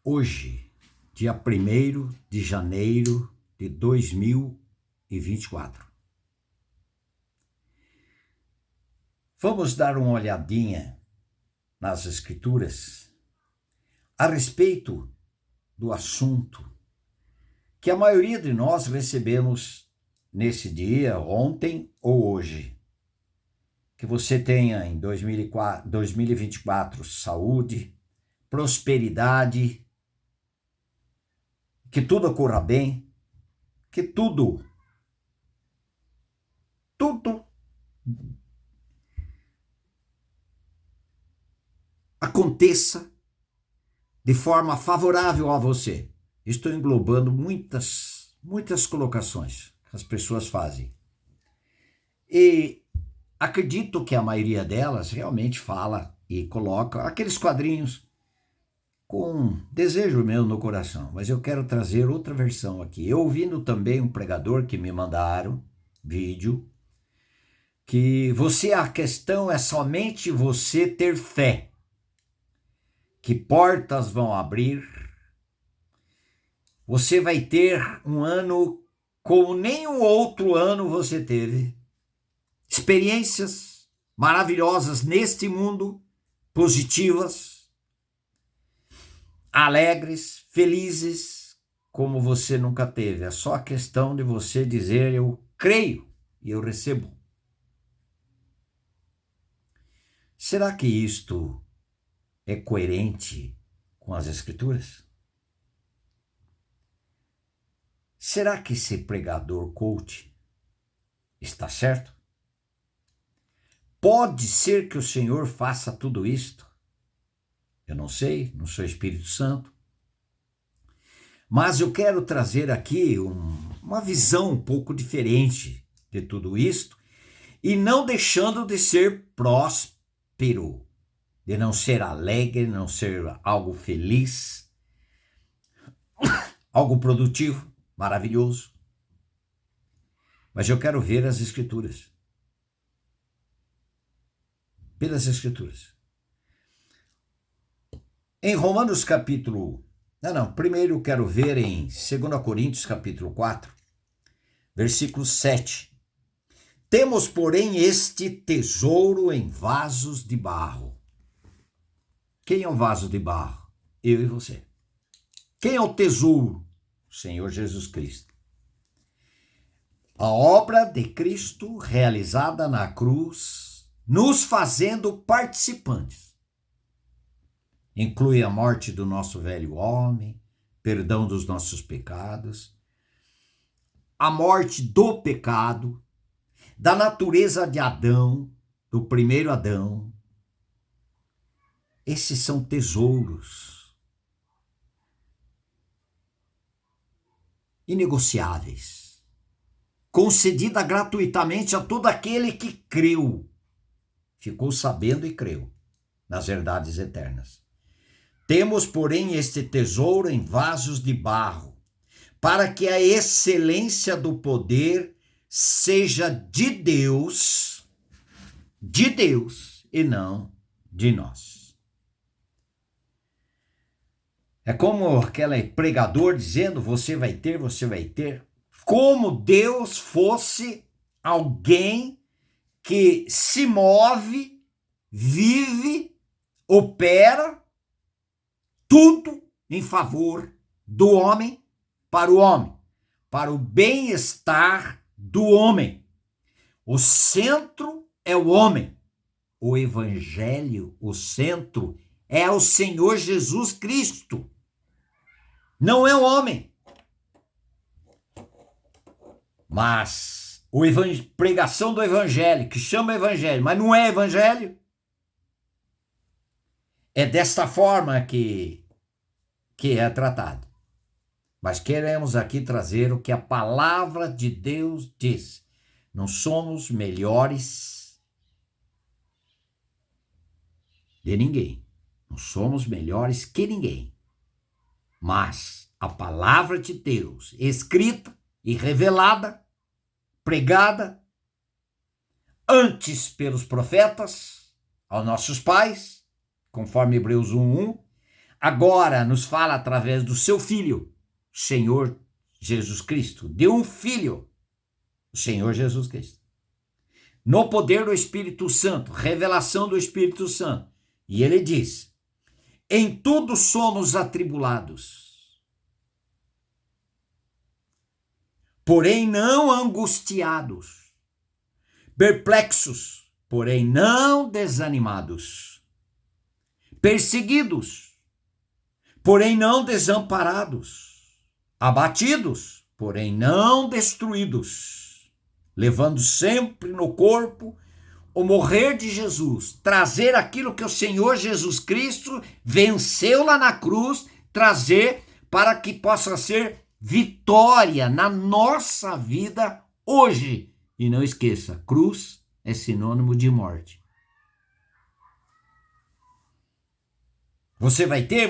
Hoje, dia 1º de janeiro de 2024. Vamos dar uma olhadinha nas Escrituras a respeito do assunto que a maioria de nós recebemos nesse dia, ontem ou hoje. Que você tenha em 2024 saúde, prosperidade, que tudo ocorra bem, que tudo aconteça de forma favorável a você. Estou englobando muitas colocações que as pessoas fazem. E acredito que a maioria delas realmente fala e coloca aqueles quadrinhos com desejo meu no coração, mas eu quero trazer outra versão aqui. Eu ouvindo também um pregador que me mandaram vídeo, que a questão é somente você ter fé, que portas vão abrir, você vai ter um ano como nenhum outro ano você teve, experiências maravilhosas neste mundo, positivas, alegres, felizes, como você nunca teve. É só questão de você dizer, eu creio e eu recebo. Será que isto é coerente com as Escrituras? Será que esse pregador coach está certo? Pode ser que o Senhor faça tudo isto? Eu não sei, não sou Espírito Santo. Mas eu quero trazer aqui uma visão um pouco diferente de tudo isto e não deixando de ser próspero, de não ser alegre, não ser algo feliz, algo produtivo, maravilhoso. Mas eu quero ver as Escrituras. Pelas Escrituras. Em Romanos capítulo... primeiro eu quero ver em 2 Coríntios capítulo 4, versículo 7. Temos, porém, este tesouro em vasos de barro. Quem é um vaso de barro? Eu e você. Quem é o tesouro? O Senhor Jesus Cristo. A obra de Cristo realizada na cruz, nos fazendo participantes. Inclui a morte do nosso velho homem, perdão dos nossos pecados, a morte do pecado, da natureza de Adão, do primeiro Adão. Esses são tesouros inegociáveis, concedida gratuitamente a todo aquele que creu, ficou sabendo e creu nas verdades eternas. Temos, porém, este tesouro em vasos de barro, para que a excelência do poder seja de Deus e não de nós. É como aquele pregador dizendo, você vai ter, como Deus fosse alguém que se move, vive, opera, tudo em favor do homem, para o bem-estar do homem. O centro é o homem. O evangelho, o centro é o Senhor Jesus Cristo. Não é o homem. Mas pregação do evangelho, que chama evangelho, mas não é evangelho. É desta forma que é tratado. Mas queremos aqui trazer o que a palavra de Deus diz. Não somos melhores de ninguém. Não somos melhores que ninguém. Mas a palavra de Deus, escrita e revelada, pregada, antes pelos profetas, aos nossos pais, conforme Hebreus 1:1, agora nos fala através do seu Filho, Senhor Jesus Cristo. De um Filho, o Senhor Jesus Cristo. No poder do Espírito Santo, revelação do Espírito Santo. E ele diz, em tudo somos atribulados, porém não angustiados, perplexos, porém não desanimados, perseguidos, porém não desamparados, abatidos, porém não destruídos, levando sempre no corpo o morrer de Jesus, trazer aquilo que o Senhor Jesus Cristo venceu lá na cruz, trazer para que possa ser vitória na nossa vida hoje. E não esqueça, cruz é sinônimo de morte. Você vai ter.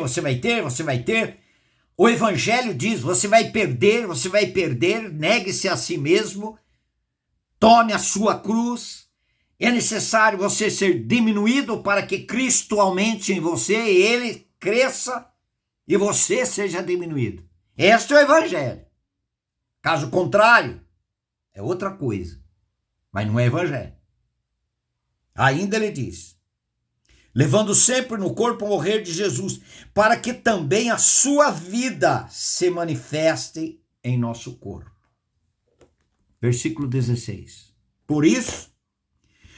O Evangelho diz, você vai perder, negue-se a si mesmo, tome a sua cruz. É necessário você ser diminuído para que Cristo aumente em você e ele cresça e você seja diminuído. Este é o Evangelho. Caso contrário, é outra coisa, mas não é Evangelho. Ainda ele diz, levando sempre no corpo o morrer de Jesus, para que também a sua vida se manifeste em nosso corpo. Versículo 16. Por isso,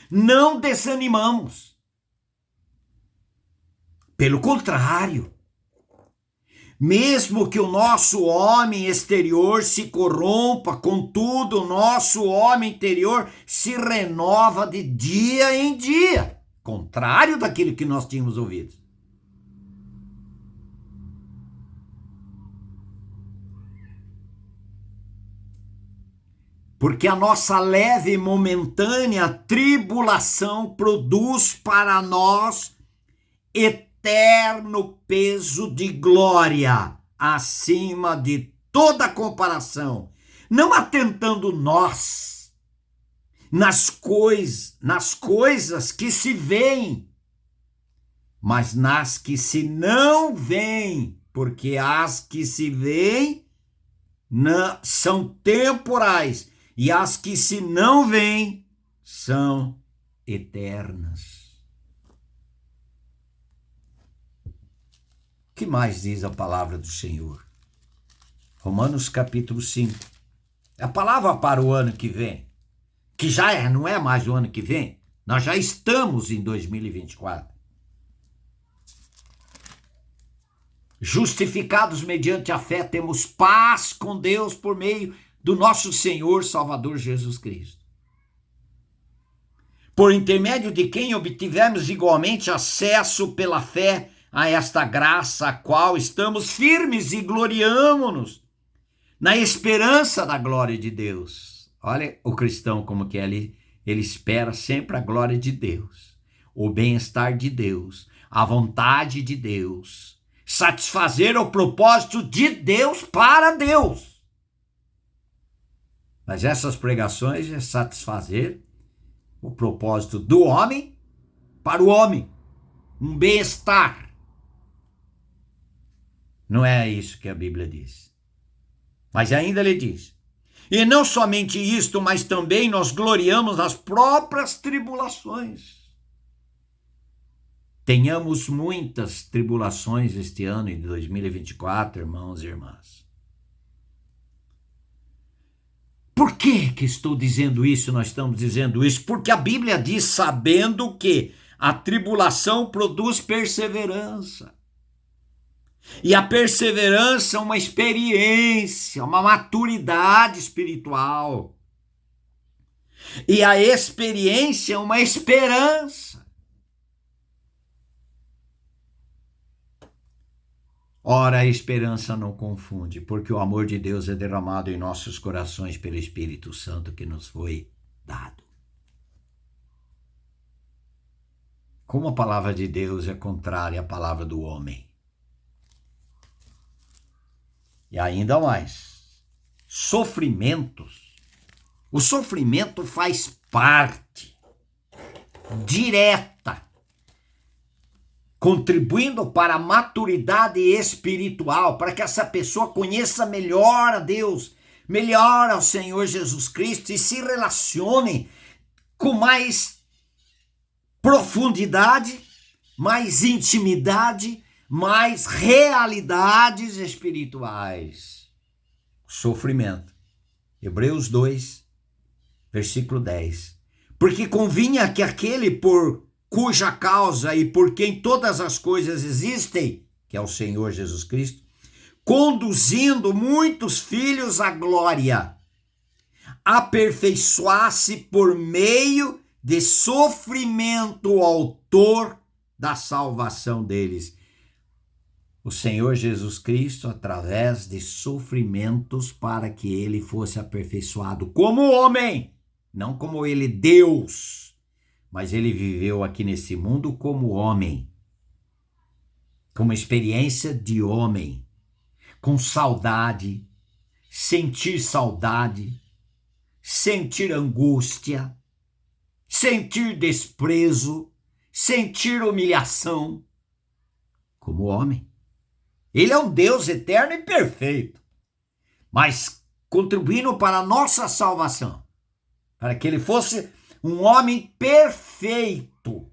não desanimamos. Pelo contrário, mesmo que o nosso homem exterior se corrompa, contudo, o nosso homem interior se renova de dia em dia, contrário daquilo que nós tínhamos ouvido. Porque a nossa leve e momentânea tribulação produz para nós eterno peso de glória, acima de toda comparação, não atentando nós nas coisas que se veem, mas nas que se não veem, porque as que se veem são temporais, e as que se não veem são eternas. O que mais diz a palavra do Senhor? Romanos capítulo 5. A palavra para o ano que vem, que já não é mais o ano que vem, nós já estamos em 2024. Justificados mediante a fé, temos paz com Deus por meio do nosso Senhor Salvador Jesus Cristo, por intermédio de quem obtivemos igualmente acesso pela fé a esta graça, a qual estamos firmes e gloriamo-nos na esperança da glória de Deus. Olha o cristão como que ele espera sempre a glória de Deus, o bem-estar de Deus, a vontade de Deus, satisfazer o propósito de Deus para Deus. Mas essas pregações é satisfazer o propósito do homem para o homem, um bem-estar. Não é isso que a Bíblia diz. Mas ainda ele diz, e não somente isto, mas também nós gloriamos nas próprias tribulações. Tenhamos muitas tribulações este ano, em 2024, irmãos e irmãs. Por que estou dizendo isso? Nós estamos dizendo isso porque a Bíblia diz, sabendo que a tribulação produz perseverança. E a perseverança é uma experiência, uma maturidade espiritual. E a experiência é uma esperança. Ora, a esperança não confunde, porque o amor de Deus é derramado em nossos corações pelo Espírito Santo que nos foi dado. Como a palavra de Deus é contrária à palavra do homem. E ainda mais, sofrimentos. O sofrimento faz parte direta contribuindo para a maturidade espiritual, para que essa pessoa conheça melhor a Deus, melhor ao Senhor Jesus Cristo e se relacione com mais profundidade, mais intimidade, mais realidades espirituais. Sofrimento. Hebreus 2, versículo 10. Porque convinha que aquele por cuja causa e por quem todas as coisas existem, que é o Senhor Jesus Cristo, conduzindo muitos filhos à glória, aperfeiçoasse por meio de sofrimento o autor da salvação deles. O Senhor Jesus Cristo, através de sofrimentos, para que ele fosse aperfeiçoado como homem, não como ele Deus, mas ele viveu aqui nesse mundo como homem, com uma experiência de homem, com saudade, sentir angústia, sentir desprezo, sentir humilhação, como homem. Ele é um Deus eterno e perfeito, mas contribuindo para a nossa salvação, para que ele fosse um homem perfeito,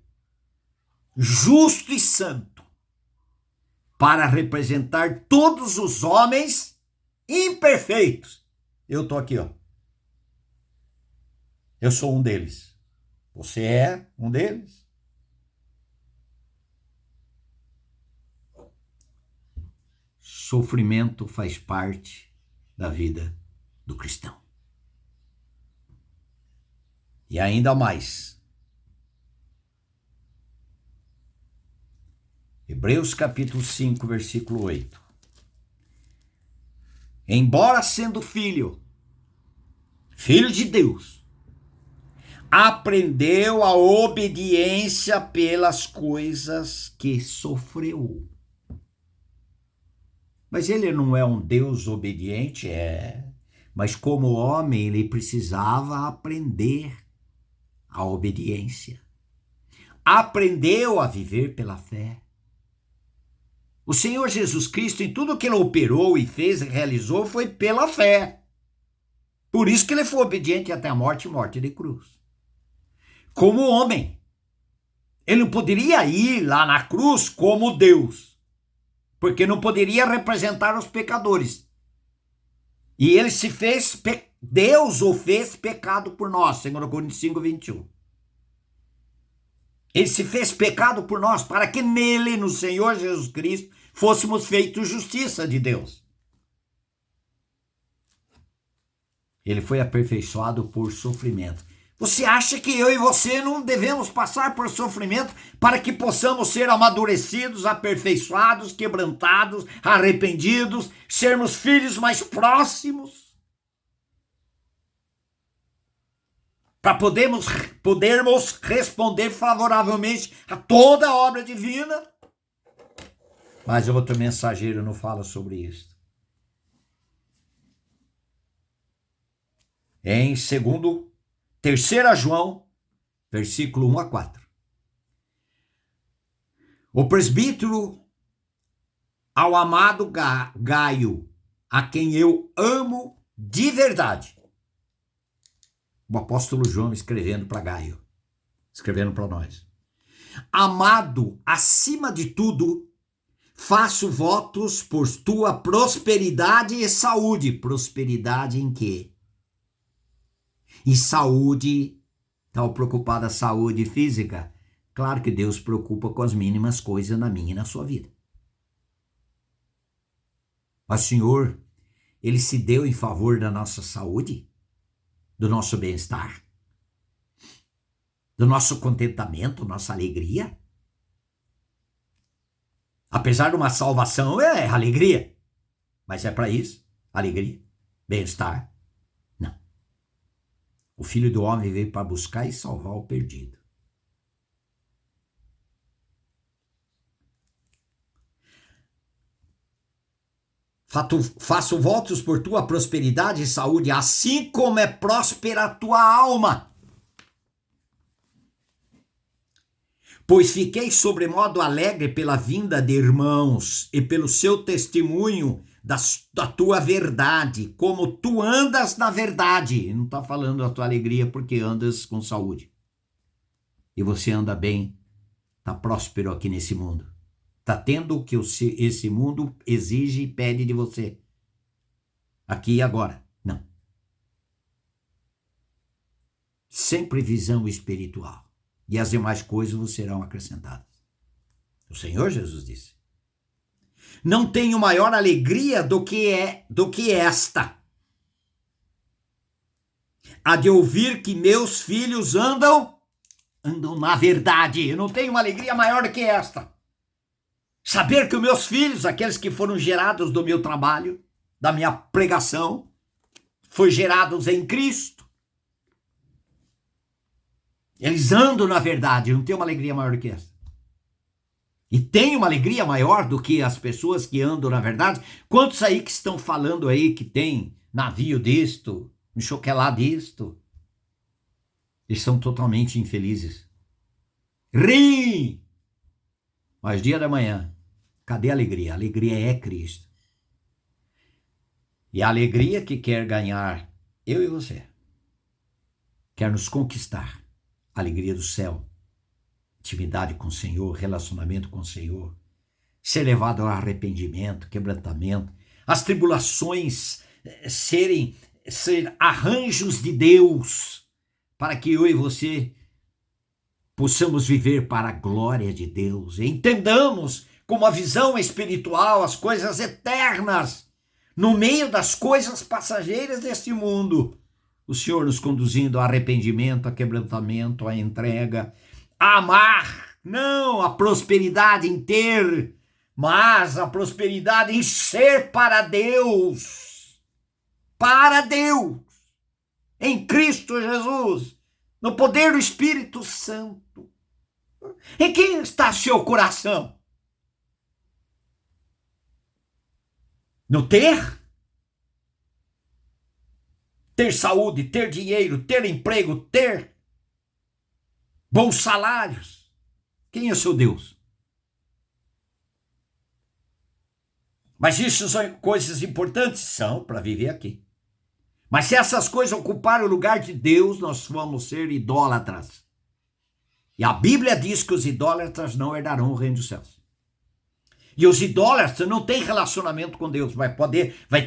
justo e santo, para representar todos os homens imperfeitos. Eu estou aqui, ó. Eu sou um deles. Você é um deles? Sofrimento faz parte da vida do cristão. E ainda mais. Hebreus capítulo 5, versículo 8. Embora sendo filho de Deus, aprendeu a obediência pelas coisas que sofreu. Mas ele não é um Deus obediente? Mas como homem, ele precisava aprender a obediência. Aprendeu a viver pela fé. O Senhor Jesus Cristo, em tudo que ele operou e fez e realizou, foi pela fé. Por isso que ele foi obediente até a morte e morte de cruz. Como homem, ele não poderia ir lá na cruz como Deus, porque não poderia representar os pecadores. E ele se fez, Deus o fez pecado por nós, 2 Coríntios 5, 21. Ele se fez pecado por nós, para que nele, no Senhor Jesus Cristo, fôssemos feitos justiça de Deus. Ele foi aperfeiçoado por sofrimento. Você acha que eu e você não devemos passar por sofrimento para que possamos ser amadurecidos, aperfeiçoados, quebrantados, arrependidos, sermos filhos mais próximos? Para podermos responder favoravelmente a toda a obra divina? Mas outro mensageiro não fala sobre isso. Em 3 João, versículo 1 a 4. O presbítero ao amado Gaio, a quem eu amo de verdade. O apóstolo João escrevendo para Gaio, escrevendo para nós. Amado, acima de tudo, faço votos por tua prosperidade e saúde. Prosperidade em quê? E saúde, está preocupada a saúde física? Claro que Deus preocupa com as mínimas coisas na minha e na sua vida. Mas o Senhor, Ele se deu em favor da nossa saúde, do nosso bem-estar, do nosso contentamento, nossa alegria. Apesar de uma salvação, é alegria. Mas é para isso, alegria, bem-estar. Não. O Filho do Homem veio para buscar e salvar o perdido. Faço votos por tua prosperidade e saúde, assim como é próspera a tua alma. Pois fiquei sobremodo alegre pela vinda de irmãos e pelo seu testemunho da tua verdade, como tu andas na verdade. Não está falando da tua alegria porque andas com saúde. E você anda bem, está próspero aqui nesse mundo. Está tendo o que esse mundo exige e pede de você. Aqui e agora. Não. Sempre visão espiritual. E as demais coisas vos serão acrescentadas. O Senhor Jesus disse. Não tenho maior alegria do que esta. A de ouvir que meus filhos andam na verdade. Eu não tenho uma alegria maior do que esta. Saber que os meus filhos, aqueles que foram gerados do meu trabalho, da minha pregação, foram gerados em Cristo. Eles andam na verdade. Eu não tenho uma alegria maior do que essa. E tem uma alegria maior do que as pessoas que andam na verdade? Quantos aí que estão falando aí que tem navio disto, um choquelá disto? Eles são totalmente infelizes. Riem! Mas dia da manhã, cadê a alegria? A alegria é Cristo. E a alegria que quer ganhar eu e você, quer nos conquistar, a alegria do céu, intimidade com o Senhor, relacionamento com o Senhor, ser levado ao arrependimento, quebrantamento, as tribulações ser arranjos de Deus, para que eu e você possamos viver para a glória de Deus, e entendamos com uma visão espiritual as coisas eternas, no meio das coisas passageiras deste mundo, o Senhor nos conduzindo ao arrependimento, a quebrantamento, a entrega, a amar, não a prosperidade em ter, mas a prosperidade em ser para Deus, em Cristo Jesus, no poder do Espírito Santo. Em quem está seu coração? No ter? Ter saúde, ter dinheiro, ter emprego, ter bons salários. Quem é o seu Deus? Mas isso são coisas importantes? São, para viver aqui. Mas se essas coisas ocuparem o lugar de Deus, nós vamos ser idólatras. E a Bíblia diz que os idólatras não herdarão o reino dos céus. E os idólatras não têm relacionamento com Deus. Vai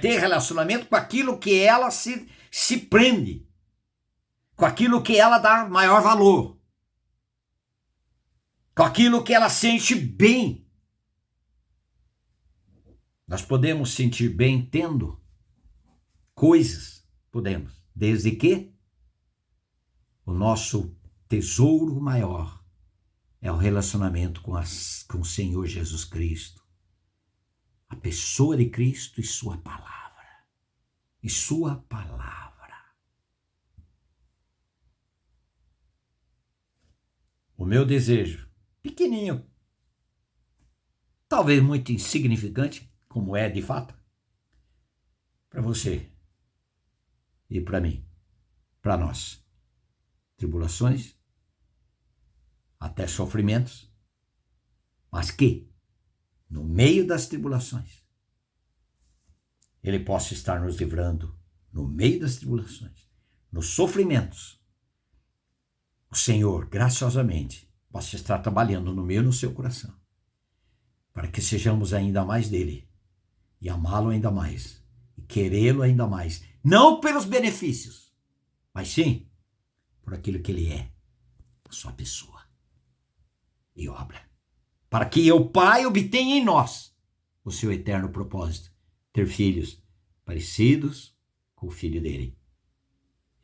ter relacionamento com aquilo que ela se prende. Com aquilo que ela dá maior valor. Com aquilo que ela sente bem. Nós podemos sentir bem tendo coisas. Podemos. Desde que o nosso tesouro maior é o relacionamento com o Senhor Jesus Cristo. A pessoa de Cristo e sua palavra. E sua palavra. O meu desejo, pequenininho, talvez muito insignificante, como é de fato, para você e para mim, para nós. Tribulações, até sofrimentos, mas que, no meio das tribulações, Ele possa estar nos livrando, no meio das tribulações, nos sofrimentos, o Senhor, graciosamente, possa estar trabalhando no meu e no seu coração, para que sejamos ainda mais dele, e amá-lo ainda mais, e querê-lo ainda mais, não pelos benefícios, mas sim por aquilo que ele é, a sua pessoa e obra, para que o Pai obtenha em nós o seu eterno propósito, ter filhos parecidos com o Filho dele.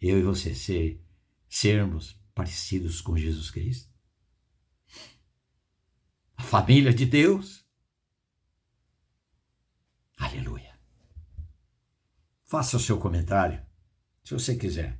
Eu e você sermos parecidos com Jesus Cristo. A família de Deus. Aleluia. Faça o seu comentário, se você quiser.